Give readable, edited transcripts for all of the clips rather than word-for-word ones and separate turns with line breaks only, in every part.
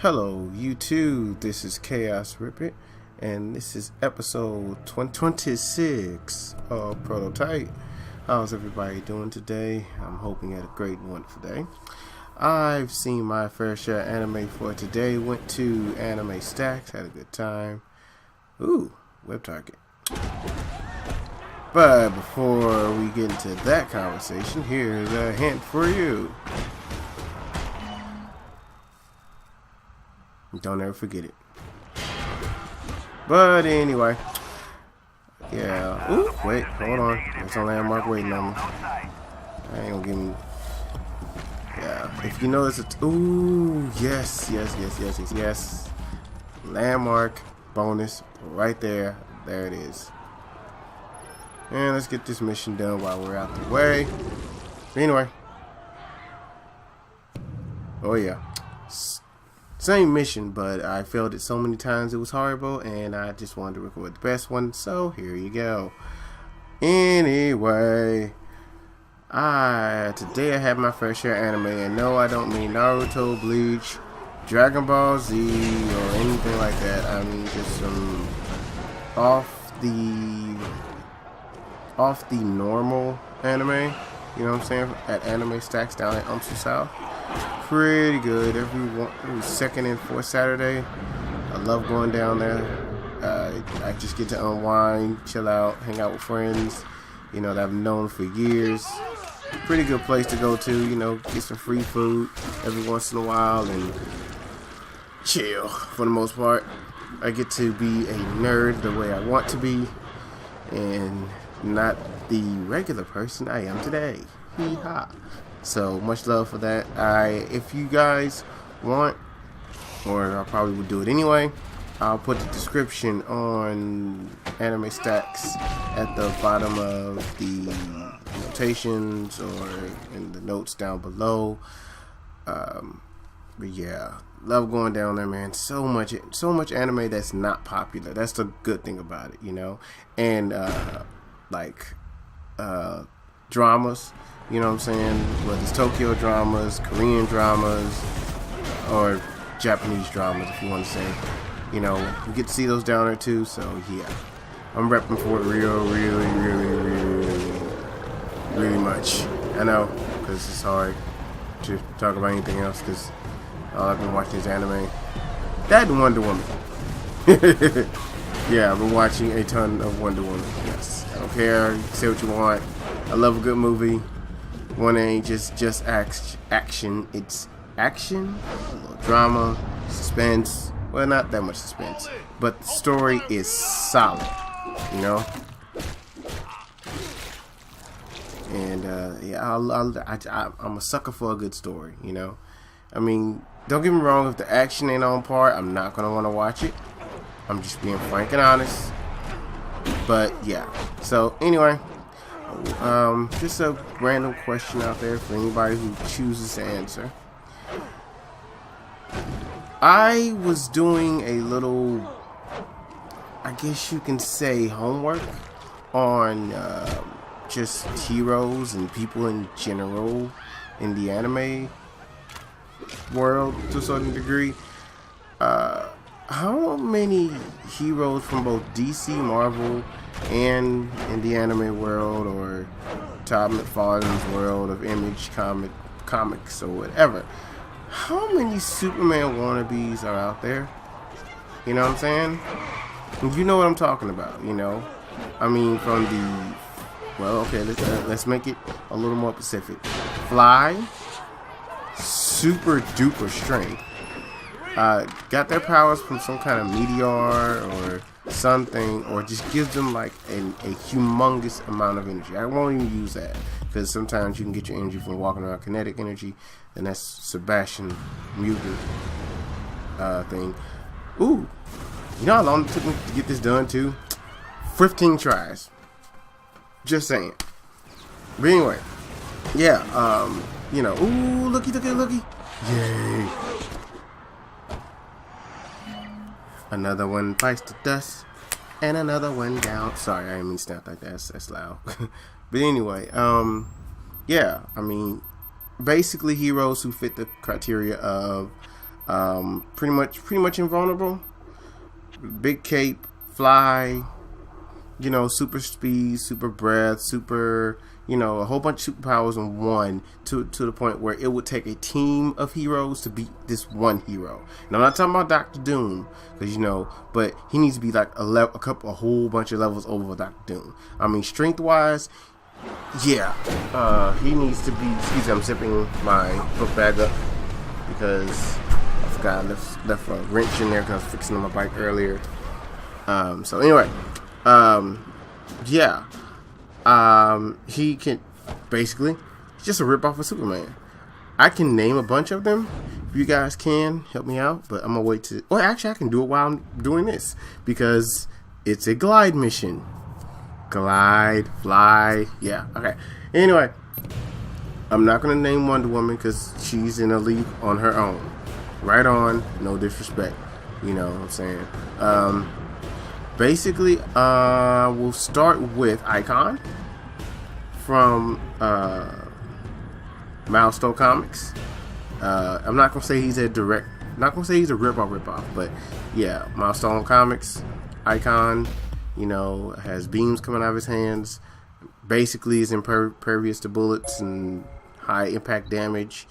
Hello, YouTube. This is Chaos Rippet, and this is episode 26 of Prototype. How's everybody doing today? I'm hoping you had a great one today. I've seen my fair share of anime for today. Went to Anime Stacks, had a good time. Ooh, Web Target. But before we get into that conversation, here's a hint for you. Don't ever forget it. But anyway, yeah. Ooh, wait, hold on. There's a landmark waiting on me. I ain't gonna give me. Yeah, if you notice it's. Ooh, yes. Landmark bonus right there. There it is. And let's get this mission done while we're out the way. Anyway. Oh, yeah. Same mission, but I failed it so many times it was horrible, and I just wanted to record the best one, so here you go. Anyway, today I have my fair share of anime, and no, I don't mean Naruto, Bleach, Dragon Ball Z, or anything like that. I mean just some off the normal anime, you know what I'm saying, at Anime Stacks down at Umsu South. Pretty good every second and fourth Saturday. I love going down there. I just get to unwind, chill out, hang out with friends, you know, that I've known for years. Pretty good place to go to, you know, get some free food every once in a while and chill for the most part. I get to be a nerd the way I want to be and not the regular person I am today. Hee-ha. So much love for that. If you guys want, or I probably would do it anyway, I'll put the description on Anime Stacks at the bottom of the notations or in the notes down below. But yeah, love going down there, man. So much anime that's not popular. That's the good thing about it, you know. And dramas. You know what I'm saying? Whether it's Tokyo dramas, Korean dramas, or Japanese dramas, if you want to say. You know, we get to see those down there too, so yeah. I'm repping for it really much. I know, because it's hard to talk about anything else, because all I've been watching is anime. That and Wonder Woman. Yeah, I've been watching a ton of Wonder Woman. Yes. I don't care. Say what you want. I love a good movie. One ain't just action. It's action, a little drama, suspense. Well, not that much suspense, but the story is solid, you know. And yeah, I'm a sucker for a good story, you know. I mean, don't get me wrong. If the action ain't on par, I'm not gonna want to watch it. I'm just being frank and honest. But yeah. So anyway. Just a random question out there for anybody who chooses to answer. I was doing a little, I guess you can say, homework on just heroes and people in general in the anime world to a certain degree. How many heroes from both DC, Marvel, and in the anime world, or Todd McFarlane's world of Image comics or whatever, how many Superman wannabes are out there? You know what I'm saying? You know what I'm talking about, you know? I mean, from the, well, okay, let's make it a little more specific. Fly, super duper strength, got their powers from some kind of meteor or something, or just gives them like a humongous amount of energy. I won't even use that, because sometimes you can get your energy from walking around kinetic energy, and that's Sebastian Mutant thing. Ooh, you know how long it took me to get this done too? 15 tries. Just saying. But anyway, yeah, you know, ooh, looky. Yay. Another one bites the dust, and another one down. Sorry, I didn't mean to snap like that. That's loud. But anyway, yeah, I mean, basically heroes who fit the criteria of Pretty much invulnerable. Big cape, fly, you know, super speed, super breath, super, you know, a whole bunch of superpowers in one, to the point where it would take a team of heroes to beat this one hero. And I'm not talking about Doctor Doom, because, you know, but he needs to be like a whole bunch of levels over Doctor Doom. I mean, strength wise, yeah, he needs to be. Excuse me, I'm zipping my book bag up because I forgot I left a wrench in there because I was fixing my bike earlier. So anyway, yeah, he can basically, he's just a ripoff of Superman. I can name a bunch of them. If you guys can help me out, but I'm gonna wait to. Well, actually, I can do it while I'm doing this because it's a glide mission. Glide, fly, yeah, okay. Anyway, I'm not gonna name Wonder Woman because she's in a league on her own. Right on, no disrespect. You know what I'm saying? Basically, we'll start with Icon from Milestone Comics. I'm not gonna say he's a ripoff, but yeah, Milestone Comics, Icon, you know, has beams coming out of his hands. Basically, is impervious to bullets and high impact damage.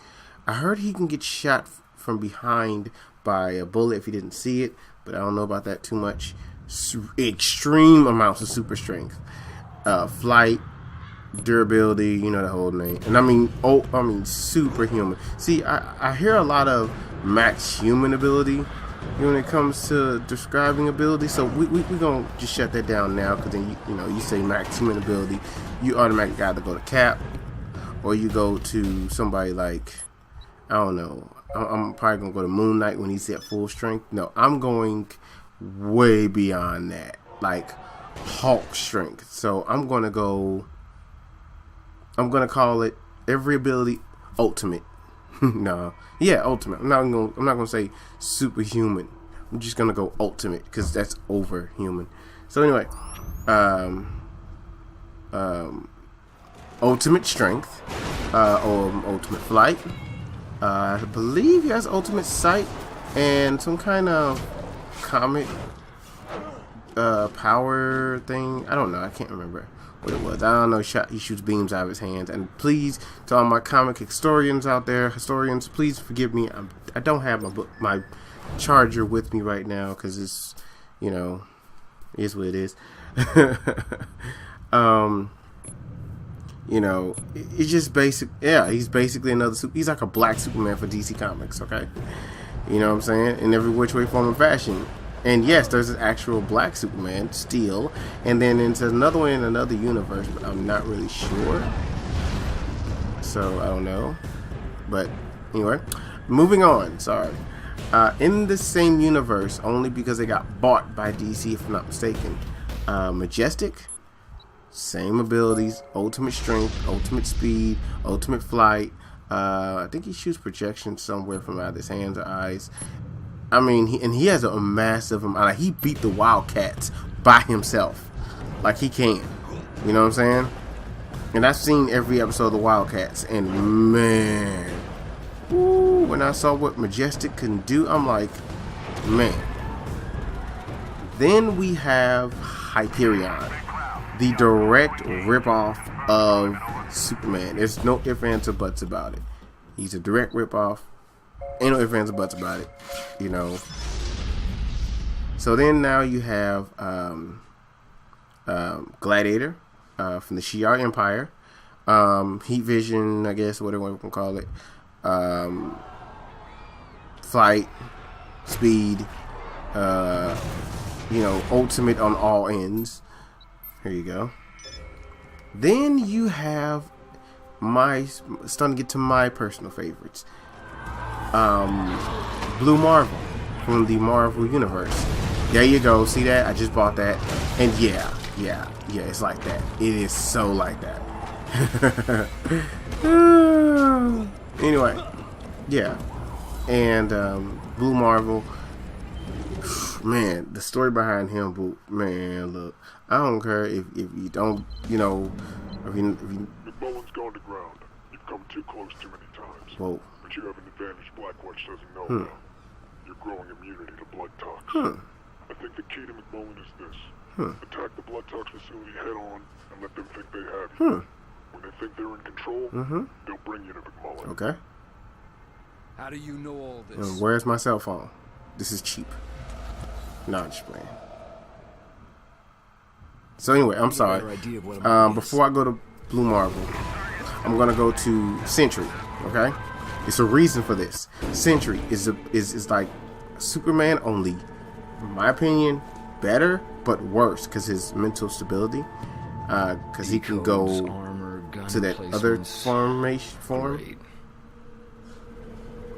I heard he can get shot from behind by a bullet if he didn't see it, but I don't know about that too much. Extreme amounts of super strength, flight, durability, you know the whole name. And I mean superhuman. See, I hear a lot of max human ability when it comes to describing ability, so we gonna just shut that down now, because then you say max human ability, you automatically either go to Cap or you go to somebody like, I don't know, I'm probably gonna go to Moon Knight when he's at full strength. No, I'm going way beyond that, like Hulk strength. So I'm gonna call it every ability ultimate. No, yeah, ultimate. I'm not gonna say superhuman. I'm just gonna go ultimate because that's over human. So anyway, ultimate strength, or ultimate flight. I believe he has ultimate sight and some kind of comet power thing. I don't know. I can't remember what it was. I don't know. He shoots beams out of his hands. And please, to all my comic historians out there, please forgive me. I don't have my charger with me right now because it's, is what it is. It's just basic. Yeah, he's basically he's like a black Superman for DC Comics. Okay, you know what I'm saying? In every which way, form, and fashion. And yes, there's an actual black Superman, Steel, and then there's another one in another universe, but I'm not really sure. So I don't know. But anyway, moving on. Sorry. In the same universe, only because they got bought by DC, if I'm not mistaken. Majestic, same abilities: ultimate strength, ultimate speed, ultimate flight. I think he shoots projection somewhere from out of his hands or eyes. I mean, he has a massive amount. Like, he beat the Wildcats by himself. Like, he can. You know what I'm saying? And I've seen every episode of the Wildcats, and man, woo, when I saw what Majestic can do, I'm like, man. Then we have Hyperion, the direct ripoff of Superman. There's no ifs, ands, or buts about it. He's a direct ripoff. Ain't no ifs, ands, or buts about it, So then now you have Gladiator from the Shi'ar Empire, Heat Vision, I guess, whatever we can call it, flight, speed, ultimate on all ends. Here you go. Then you have starting to get to my personal favorites. Blue Marvel from the Marvel Universe. There you go. See that? I just bought that. And yeah, it's like that. It is so like that. Anyway, yeah. And Blue Marvel, man, the story behind him, man, look, I don't care if you don't, if you
If Bowen's gone to ground, you've come too close too many times.
Whoa.
But you have an advantage Blackwatch doesn't know about. you're growing immunity to blood tox. I think the key to McMullen is this. Attack the blood tox facility head on and let them think they have you. When they think they're in control, they'll bring you to McMullen.
Okay.
How do you know all this?
And where's my cell phone? This is cheap. No, I'm just playing. So anyway, I'm sorry. Before I go to Blue Marvel, I'm gonna go to Sentry. Okay, it's a reason for this. Sentry is like Superman, only, in my opinion, better but worse because his mental stability. Because he can go to that other form.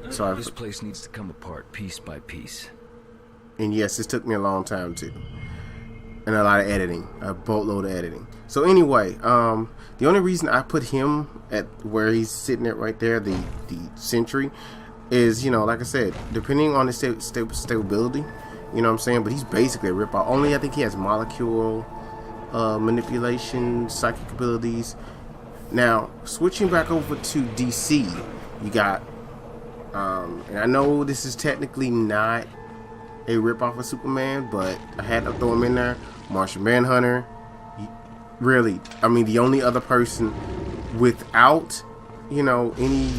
Sorry.
This place needs to come apart piece by piece.
And yes, this took me a long time too. And a lot of editing, a boatload of editing. So anyway, the only reason I put him at where he's sitting at right there, the Sentry, is, you know, like I said, depending on his stability, you know what I'm saying? But he's basically a ripoff. Only I think he has molecule manipulation, psychic abilities. Now, switching back over to DC, you got, and I know this is technically not a ripoff of Superman, but I had to throw him in there. Martian Manhunter. Really, I mean, the only other person without, you know, any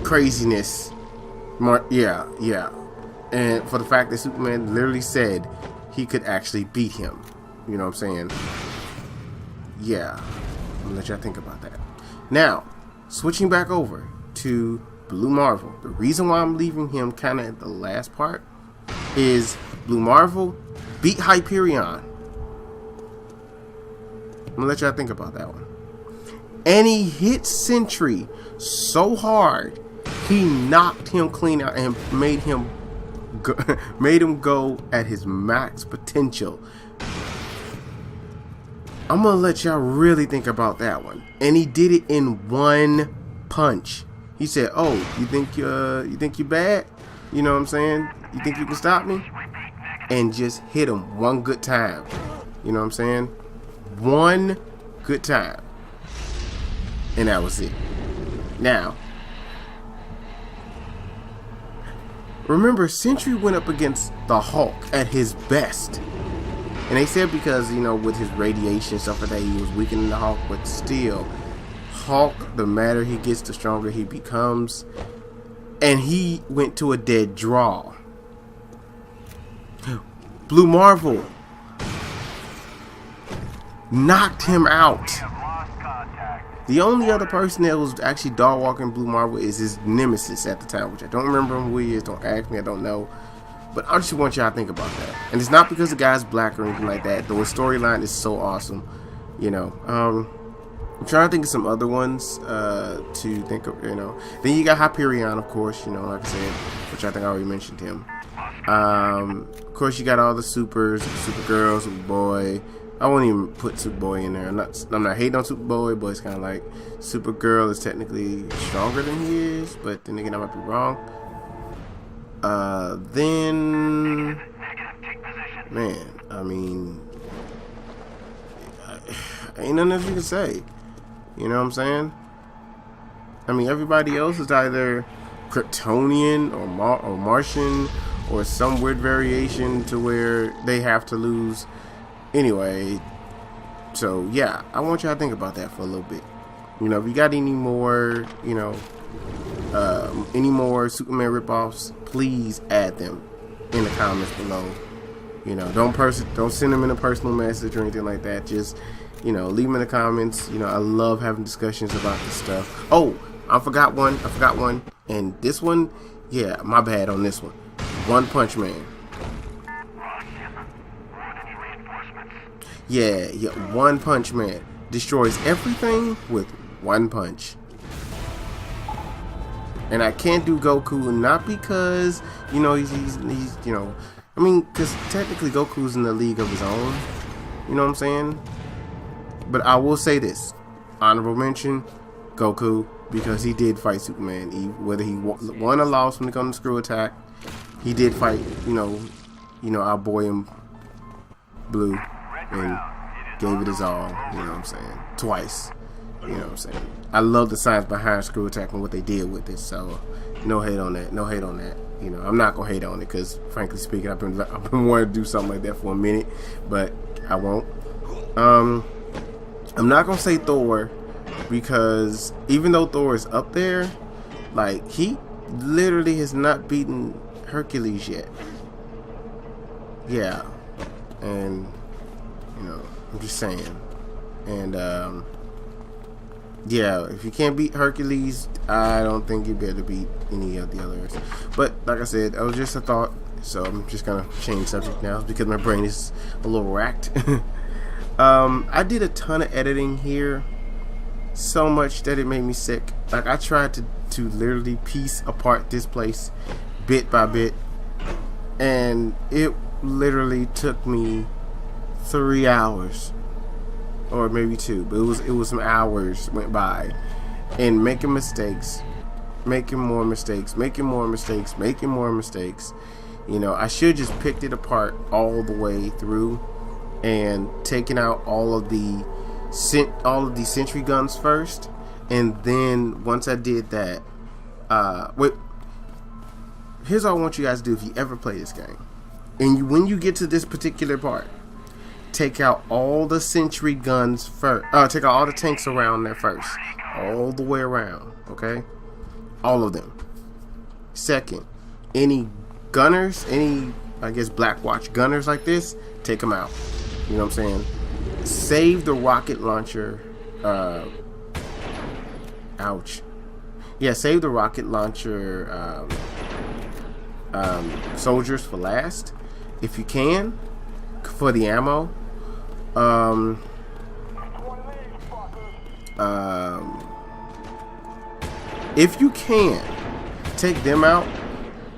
craziness. Yeah. And for the fact that Superman literally said he could actually beat him. You know what I'm saying? Yeah. I'm gonna let y'all think about that. Now, switching back over to Blue Marvel. The reason why I'm leaving him kind of at the last part is Blue Marvel beat Hyperion. I'm gonna let y'all think about that one. And he hit Sentry so hard, he knocked him clean out and made him go at his max potential. I'm gonna let y'all really think about that one. And he did it in one punch. He said, "Oh, you think you're bad? You know what I'm saying? You think you can stop me?" And just hit him one good time. You know what I'm saying? One good time. And that was it. Now, remember, Sentry went up against the Hulk at his best. And they said because, you know, with his radiation and stuff like that, he was weakening the Hulk, but still, Hulk, the madder he gets, the stronger he becomes. And he went to a dead draw. Blue Marvel knocked him out. The only other person that was actually dog walking Blue Marvel is his nemesis at the time, which I don't remember who he is. Don't ask me, I don't know. But I just want y'all to think about that. And it's not because the guy's black or anything like that, though his storyline is so awesome. You know, I'm trying to think of some other ones to think of, you know. Then you got Hyperion, of course, you know, like I said, which I think I already mentioned him. Of course, you got all the supers, Supergirl, Superboy. I won't even put Superboy in there. I'm not hating on Superboy, but it's kind of like Supergirl is technically stronger than he is, but then again, I might be wrong. Then, man, I mean, ain't nothing else you can say. You know what I'm saying? I mean, everybody else is either Kryptonian or Martian or some weird variation to where they have to lose. Anyway, so yeah, I want y'all to think about that for a little bit. You know, if you got any more, you know, any more Superman ripoffs, please add them in the comments below. You know, don't send them in a personal message or anything like that. Just, you know, leave them in the comments. You know, I love having discussions about this stuff. Oh, I forgot one. And this one, yeah, my bad on this one. One Punch Man. Yeah, One Punch Man destroys everything with one punch. And I can't do Goku, not because, you know, he's you know, I mean, because technically Goku's in the league of his own. You know what I'm saying? But I will say this. Honorable mention, Goku, because he did fight Superman. Whether he won or lost when it comes to Screw Attack, he did fight, you know, our boy in blue. And gave it his all, you know what I'm saying? Twice, you know what I'm saying? I love the science behind Screw Attack and what they did with it, so no hate on that. You know, I'm not gonna hate on it because, frankly speaking, I've been wanting to do something like that for a minute, but I won't. I'm not gonna say Thor because even though Thor is up there, like, he literally has not beaten Hercules yet. Yeah, and you know, I'm just saying. And yeah, if you can't beat Hercules, I don't think you'd be able to beat any of the others. But like I said, that was just a thought, so I'm just gonna change subject now because my brain is a little racked. I did a ton of editing here, so much that it made me sick. Like, I tried to literally piece apart this place bit by bit, and it literally took me 3 hours, or maybe 2, but it was some hours went by, and making mistakes, making more mistakes, making more mistakes, making more mistakes. You know, I should just picked it apart all the way through and taken out all of the sentry guns first, and then once I did that, here's what I want you guys to do if you ever play this game, and when you get to this particular part, take out all the sentry guns first. Take out all the tanks around there first, all the way around. Okay, all of them. Second, any gunners, any, I guess, Black Watch gunners like this, take them out. You know what I'm saying? Save the rocket launcher. Ouch. Yeah, save the rocket launcher soldiers for last, if you can, for the ammo. If you can, take them out.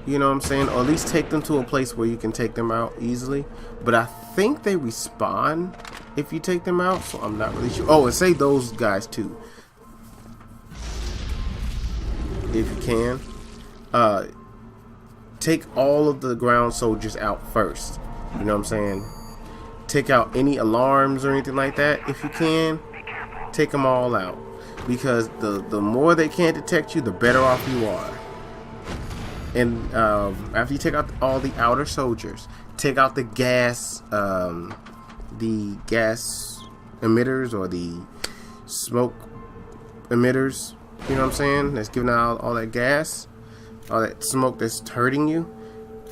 You know what I'm saying? Or at least take them to a place where you can take them out easily. But I think they respawn if you take them out, so I'm not really sure. Oh, and save those guys too, if you can. Take all of the ground soldiers out first. You know what I'm saying? Take out any alarms or anything like that if you can. Take them all out, because the more they can't detect you, the better off you are. And after you take out all the outer soldiers, take out the gas emitters, or the smoke emitters. You know what I'm saying? That's giving out all that gas, all that smoke that's hurting you.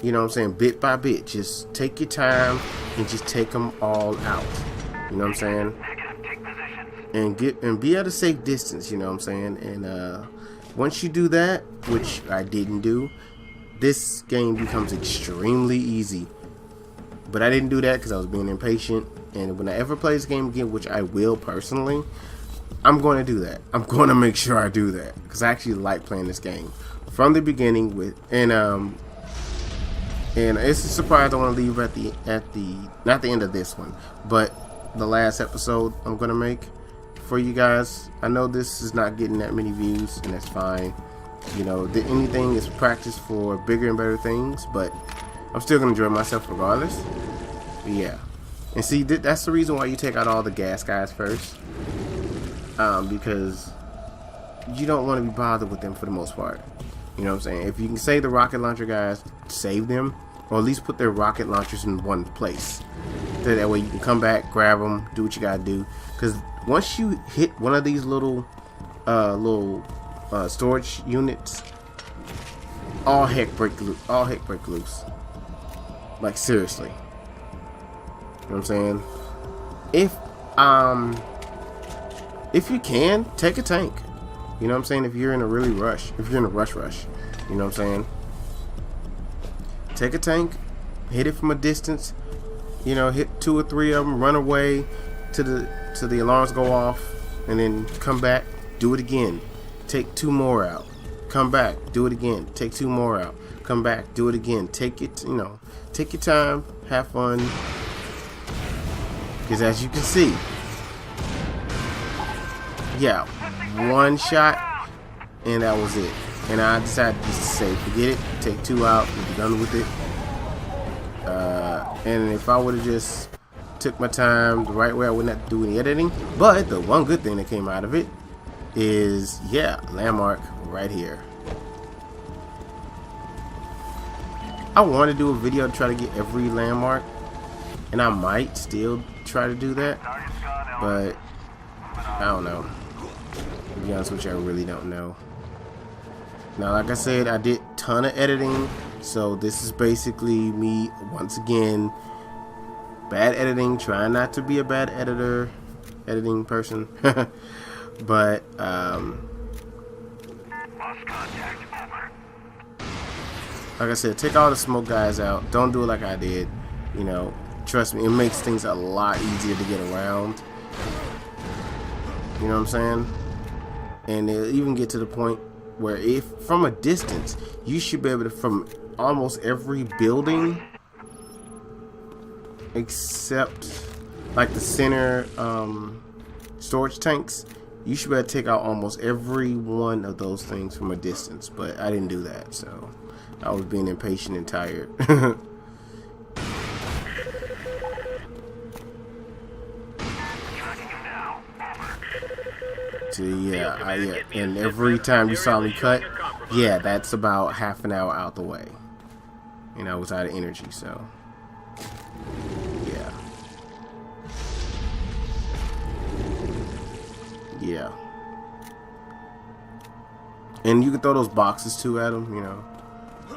You know what I'm saying? Bit by bit, just take your time and just take them all out. You know what I'm saying? And be at a safe distance. You know what I'm saying? And once you do that, which I didn't do, this game becomes extremely easy. But I didn't do that because I was being impatient. And when I ever play this game again, which I will personally, I'm going to do that. I'm going to make sure I do that, because I actually like playing this game from the beginning. And it's a surprise I want to leave at the not the end of this one, but the last episode I'm going to make for you guys. I know this is not getting that many views, and that's fine. You know, anything is practice for bigger and better things, but I'm still gonna enjoy myself regardless. But yeah, and see, that's the reason why you take out all the gas guys first, because you don't want to be bothered with them for the most part. You know what I'm saying? If you can save the rocket launcher guys, save them, or at least put their rocket launchers in one place. So that way you can come back, grab them, do what you gotta do. Because once you hit one of these little storage units, all heck break loose. Like, seriously. You know what I'm saying? If you can, take a tank. You know what I'm saying? If you're in a really rush, if you're in a rush, you know what I'm saying? Take a tank, hit it from a distance. You know, hit 2 or 3 of them, run away till the alarms go off, and then come back, do it again. Take 2 more out, come back, do it again. Take 2 more out, come back, do it again. Take your time, have fun. Because as you can see, yeah, 1 shot, and that was it. And I decided just to say, forget it, take 2 out, be done with it. And if I would have just took my time the right way, I wouldn't have to do any editing. But the one good thing that came out of it is, yeah, landmark right here. I want to do a video to try to get every landmark, and I might still try to do that, but I don't know. To be honest with you, I really don't know. Now, like I said, I did a ton of editing, so this is basically me, once again, bad editing, trying not to be a bad editing person. But, like I said, take all the smoke guys out. Don't do it like I did. You know, trust me, it makes things a lot easier to get around. You know what I'm saying? And it'll even get to the point where if from a distance, you should be able to, from almost every building, except like the center storage tanks, you should be able to take out almost every one of those things from a distance. But I didn't do that, so I was being impatient and tired. So yeah, and every time you saw me cut, yeah, that's about half an hour out the way. And I was out of energy, so yeah. Yeah. And you can throw those boxes too at them, you know.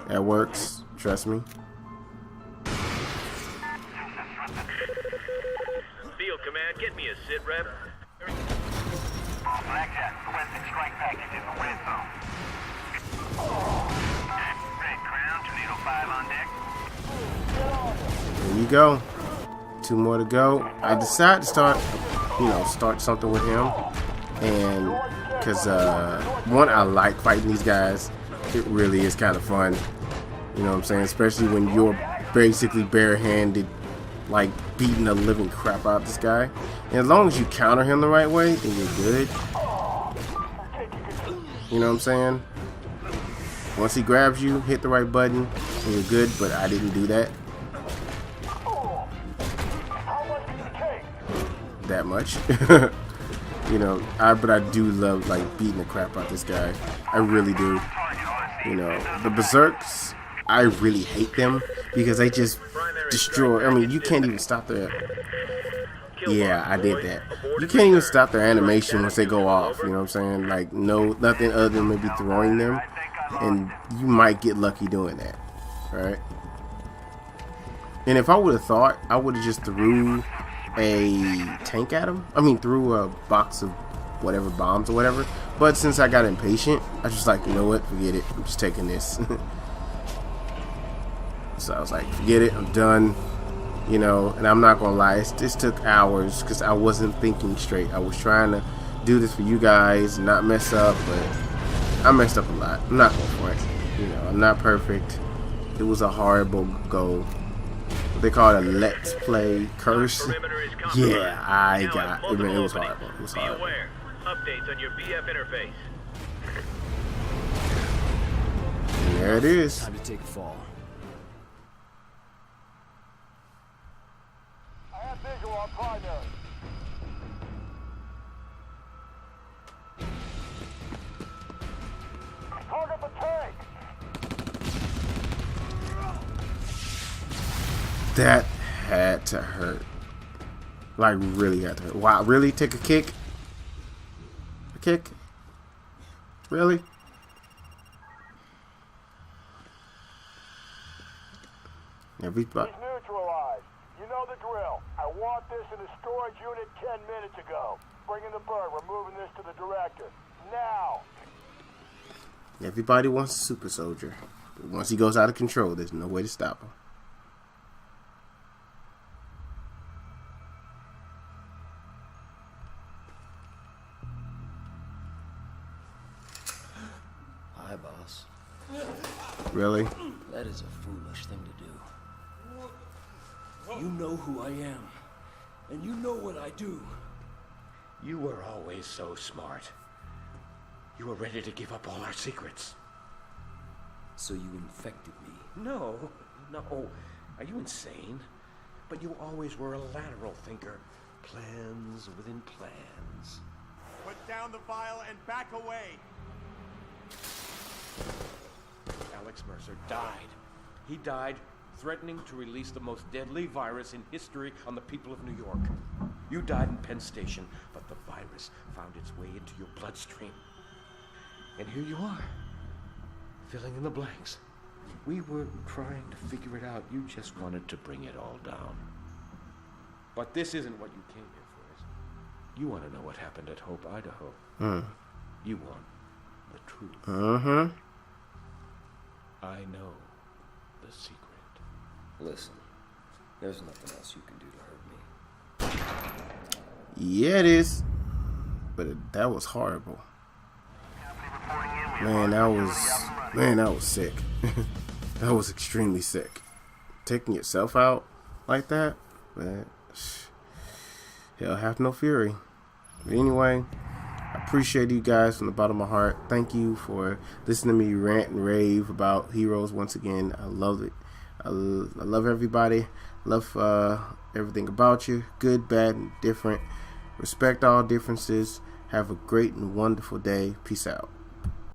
That works, trust me.
Field command, get me a sit rep. Blackjack, requesting strike package in the red zone. Red Crown, Tornado 5 on deck.
There you go. 2 more to go. I decided to start something with him, and because one, I like fighting these guys. It really is kind of fun. You know what I'm saying? Especially when you're basically barehanded, like beating the living crap out of this guy. And as long as you counter him the right way, then you're good. You know what I'm saying? Once he grabs you, hit the right button, and you're good. But I didn't do that. That much. You know, but I do love like beating the crap out of this guy. I really do. You know, the Berserks, I really hate them because they just destroy. I mean, you can't even stop their. Yeah, I did that. You can't even stop their animation once they go off. You know what I'm saying? Like, nothing other than maybe throwing them, and you might get lucky doing that, right? And if I would have thought, I would have just threw a tank at him. I mean, threw a box of whatever bombs or whatever. But since I got impatient, I was just like, you know what? Forget it. I'm just taking this. So I was like, forget it. I'm done. You know, and I'm not gonna lie, this took hours because I wasn't thinking straight. I was trying to do this for you guys, not mess up, but I messed up a lot. I'm not going for it. You know, I'm not perfect. It was a horrible goal. They call it a let's play curse. Yeah, I got it. Man, it was horrible. It was horrible.
Updates on your BF interface.
And there it is.
Time to take a fall.
I have visual on primary. Target the tank.
That had to hurt. Like, really had to hurt. Wow, really? Take a kick? A kick? Really? Everybody.
He's neutralized. You know the drill. I want this in the storage unit 10 minutes ago. Bring in the bird. We're moving this to the director. Now.
Everybody wants a super soldier. But once he goes out of control, there's no way to stop him.
Hi, boss.
Really?
That is a foolish thing to do. You know who I am, and you know what I do.
You were always so smart. You were ready to give up all our secrets.
So you infected me.
No. Are you insane? But you always were a lateral thinker. Plans within plans.
Put down the vial and back away.
Alex Mercer died. He died threatening to release the most deadly virus in history on the people of New York. You died in Penn Station, but the virus found its way into your bloodstream. And here you are, filling in the blanks. We were trying to figure it out. You just wanted to bring it all down. But this isn't what you came here for, is it? You want to know what happened at Hope, Idaho. You want the truth. I know the secret.
Listen, there's nothing else you can do to hurt me.
Yeah, it is. But that was horrible. Man, that was sick. That was extremely sick. Taking yourself out like that, man. Hell have no fury. But anyway, I appreciate you guys from the bottom of my heart. Thank you for listening to me rant and rave about Heroes once again. I love it. I love everybody. Love everything about you. Good, bad, and different. Respect all differences. Have a great and wonderful day. Peace out.